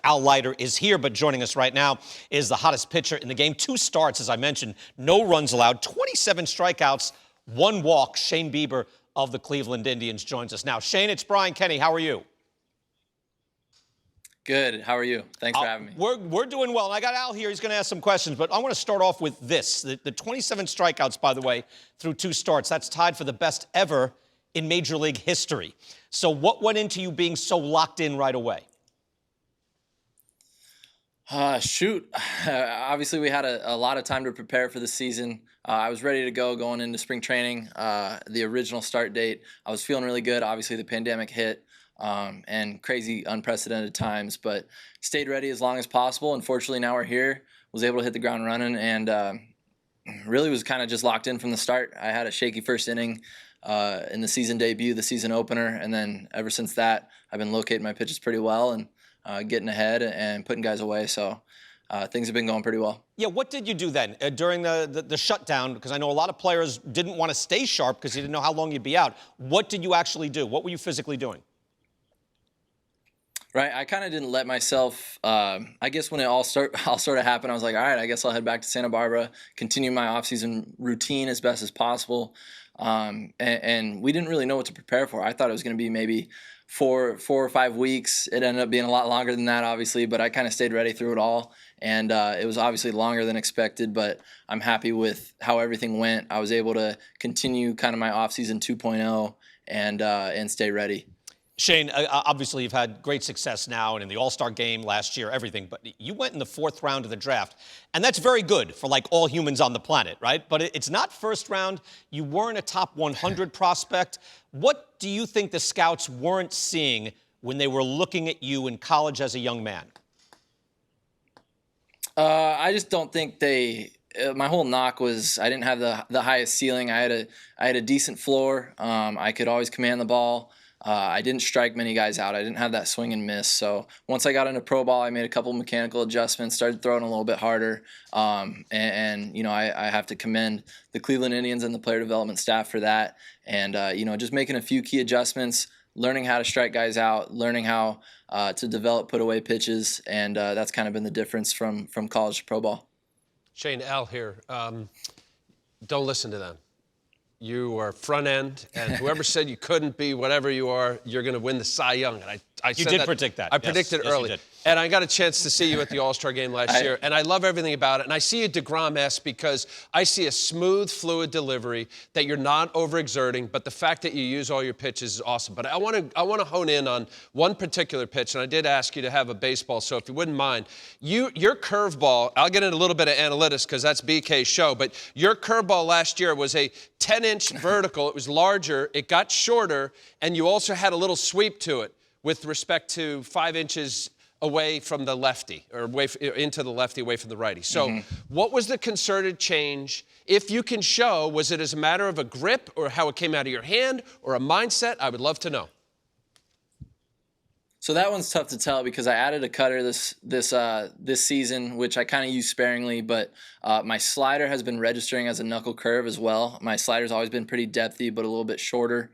Al Leiter is here, but joining us right now is the hottest pitcher in the game. 2 starts, as I mentioned, no runs allowed, 27 strikeouts, 1 walk. Shane Bieber of the Cleveland Indians joins us now. Shane, it's Brian Kenny. How are you? Good. How are you? Thanks for having me. We're doing well. And I got Al here. He's going to ask some questions. But I want to start off with this. The 27 strikeouts, by the way, through 2 starts. That's tied for the best ever in Major League history. So what went into you being so locked in right away? Obviously, we had a lot of time to prepare for the season. I was ready to go going into spring training. The original start date, I was feeling really good. Obviously, the pandemic hit. And crazy, unprecedented times, but stayed ready as long as possible. Unfortunately, now we're here. Was able to hit the ground running, and really was kind of just locked in from the start. I had a shaky first inning in the season debut, the season opener, and then ever since that, I've been locating my pitches pretty well and getting ahead and putting guys away. So things have been going pretty well. Yeah, what did you do then during the shutdown? Because I know a lot of players didn't want to stay sharp because you didn't know how long you'd be out. What did you actually do? What were you physically doing? Right, I kind of didn't let myself. I guess when it all sort of happened, I was like, all right, I guess I'll head back to Santa Barbara, continue my off-season routine as best as possible. And we didn't really know what to prepare for. I thought it was going to be maybe four or 5 weeks. It ended up being a lot longer than that, obviously. But I kind of stayed ready through it all, and it was obviously longer than expected. But I'm happy with how everything went. I was able to continue kind of my off-season 2.0 and stay ready. Shane, obviously you've had great success now and in the All-Star game last year, everything, but you went in the 4th round of the draft, and that's very good for like all humans on the planet, right? But it's not first round. You weren't a top 100 prospect. What do you think the scouts weren't seeing when they were looking at you in college as a young man? I just don't think they. My whole knock was I didn't have the highest ceiling. I had a decent floor. I could always command the ball. I didn't strike many guys out. I didn't have that swing and miss. So once I got into pro ball, I made a couple mechanical adjustments, started throwing a little bit harder. And you know, I have to commend the Cleveland Indians and the player development staff for that. And, you know, just making a few key adjustments, learning how to strike guys out, learning how to develop put away pitches. And that's kind of been the difference from college to pro ball. Shane, Al here. Don't listen to them. You are front end, and whoever said you couldn't be whatever you are, you're going to win the Cy Young. And I you did predict that. I predicted yes, early. You did. And I got a chance to see you at the All-Star game last year, and I love everything about it. And I see you DeGrom-esque because I see a smooth, fluid delivery that you're not overexerting, but the fact that you use all your pitches is awesome. But I want to hone in on one particular pitch, and I did ask you to have a baseball, so if you wouldn't mind, your curveball, I'll get into a little bit of analytics because that's BK's show, but your curveball last year was a 10-inch vertical. It was larger, it got shorter, and you also had a little sweep to it with respect to 5 inches away from the lefty, or into the lefty, away from the righty. So what was the concerted change? If you can show, was it as a matter of a grip or how it came out of your hand or a mindset? I would love to know. So that one's tough to tell because I added a cutter this season, which I kind of use sparingly, but my slider has been registering as a knuckle curve as well. My slider's always been pretty depthy, but a little bit shorter.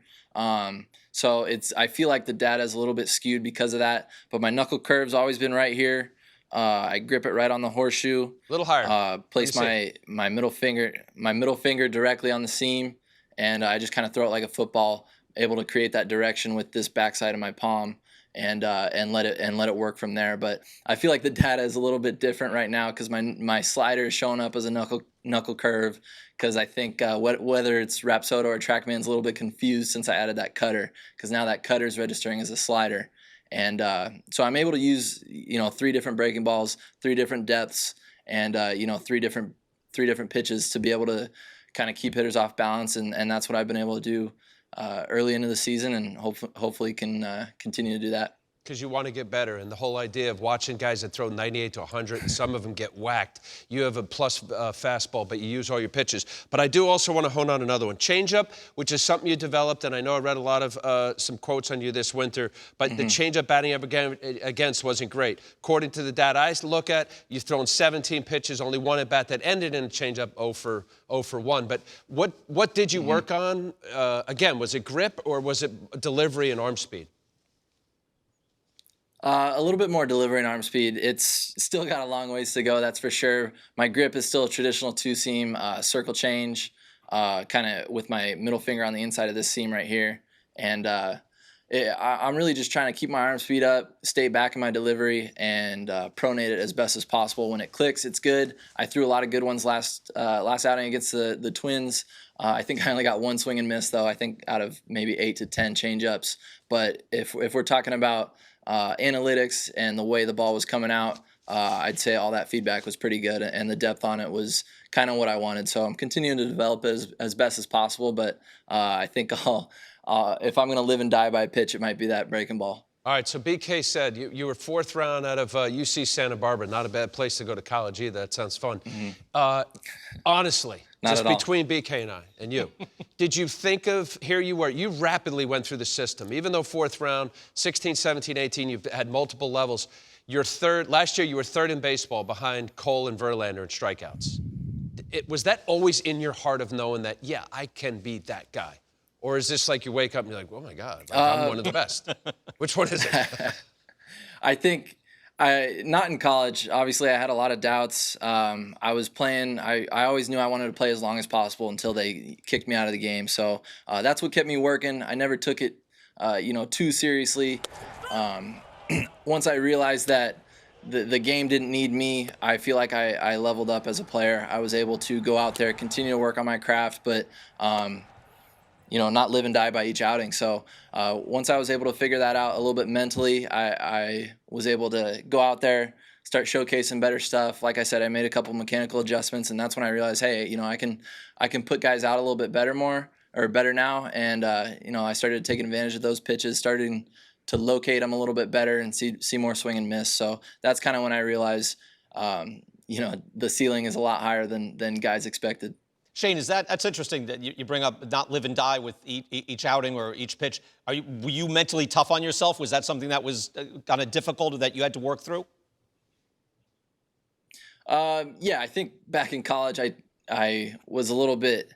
So I feel like the data is a little bit skewed because of that, but my knuckle curve's always been right here. I grip it right on the horseshoe. A little higher. Place my middle finger directly on the seam, and I just kind of throw it like a football, able to create that direction with this backside of my palm. And let it work from there. But I feel like the data is a little bit different right now because my slider is showing up as a knuckle curve because I think whether it's Rapsodo or TrackMan's a little bit confused since I added that cutter because now that cutter is registering as a slider. And so I'm able to use 3 different breaking balls, 3 different depths, and 3 different pitches to be able to kind of keep hitters off balance, and that's what I've been able to do early into the season, and hopefully can continue to do that. Because you want to get better, and the whole idea of watching guys that throw 98 to 100, and some of them get whacked. You have a plus fastball, but you use all your pitches. But I do also want to hone on another one. Changeup, which is something you developed, and I know I read a lot of some quotes on you this winter, but the changeup batting up against wasn't great. According to the data I look at, you've thrown 17 pitches, only 1 at bat that ended in a changeup 0 for 1. But what did you work on? Again, was it grip or was it delivery and arm speed? A little bit more delivery and arm speed. It's still got a long ways to go, that's for sure. My grip is still a traditional two-seam circle change, kind of with my middle finger on the inside of this seam right here. And I'm really just trying to keep my arm speed up, stay back in my delivery, and pronate it as best as possible. When it clicks, it's good. I threw a lot of good ones last outing against the Twins. I think I only got one swing and miss, though, I think out of maybe 8 to 10 change-ups. But if we're talking about analytics and the way the ball was coming out, I'd say all that feedback was pretty good, and the depth on it was kind of what I wanted. So I'm continuing to develop as best as possible, but I think if I'm going to live and die by a pitch, it might be that breaking ball. All right, so BK said you were 4th round out of UC Santa Barbara. Not a bad place to go to college either. That sounds fun. Honestly, Not just at all. between BK and I and you, did you think of, here you were, you rapidly went through the system. Even though 4th round, 16, 17, 18, you've had multiple levels. Last year you were 3rd in baseball behind Cole and Verlander in strikeouts. Was that always in your heart of knowing that, yeah, I can be that guy? Or is this like you wake up and you're like, oh my God, like I'm one of the best? Which one is it? I think not in college. Obviously, I had a lot of doubts. I was playing. I always knew I wanted to play as long as possible until they kicked me out of the game. So that's what kept me working. I never took it, too seriously. Once I realized that the game didn't need me, I feel like I leveled up as a player. I was able to go out there, continue to work on my craft, but not live and die by each outing. So once I was able to figure that out a little bit mentally, I was able to go out there, start showcasing better stuff. Like I said, I made a couple mechanical adjustments, and that's when I realized, hey, I can put guys out a little bit better now. And I started taking advantage of those pitches, starting to locate them a little bit better and see more swing and miss. So that's kind of when I realized, the ceiling is a lot higher than guys expected. Shane, that's interesting that you bring up not live and die with each outing or each pitch. Were you mentally tough on yourself? Was that something that was kind of difficult or that you had to work through? Yeah, I think back in college, I was a little bit,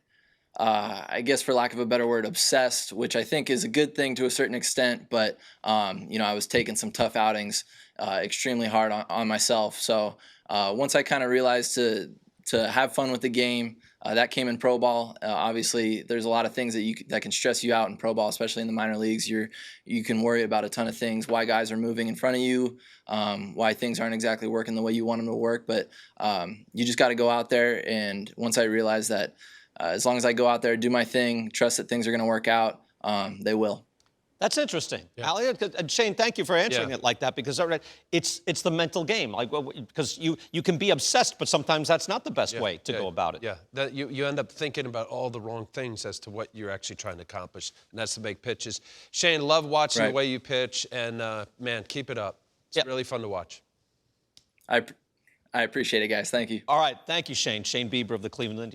I guess for lack of a better word, obsessed, which I think is a good thing to a certain extent. But, I was taking some tough outings extremely hard on myself. So once I kind of realized to have fun with the game, that came in pro ball. Obviously, there's a lot of things that can stress you out in pro ball, especially in the minor leagues. You can worry about a ton of things, why guys are moving in front of you, why things aren't exactly working the way you want them to work. But you just got to go out there. And once I realized that as long as I go out there, do my thing, trust that things are going to work out, they will. That's interesting. Yeah. And Shane, thank you for answering it like that, because it's the mental game. Because you can be obsessed, but sometimes that's not the best way to go about it. Yeah, you end up thinking about all the wrong things as to what you're actually trying to accomplish, and that's to make pitches. Shane, love watching the way you pitch, and man, keep it up. It's really fun to watch. I appreciate it, guys. Thank you. All right, thank you, Shane. Shane Bieber of the Cleveland Indians.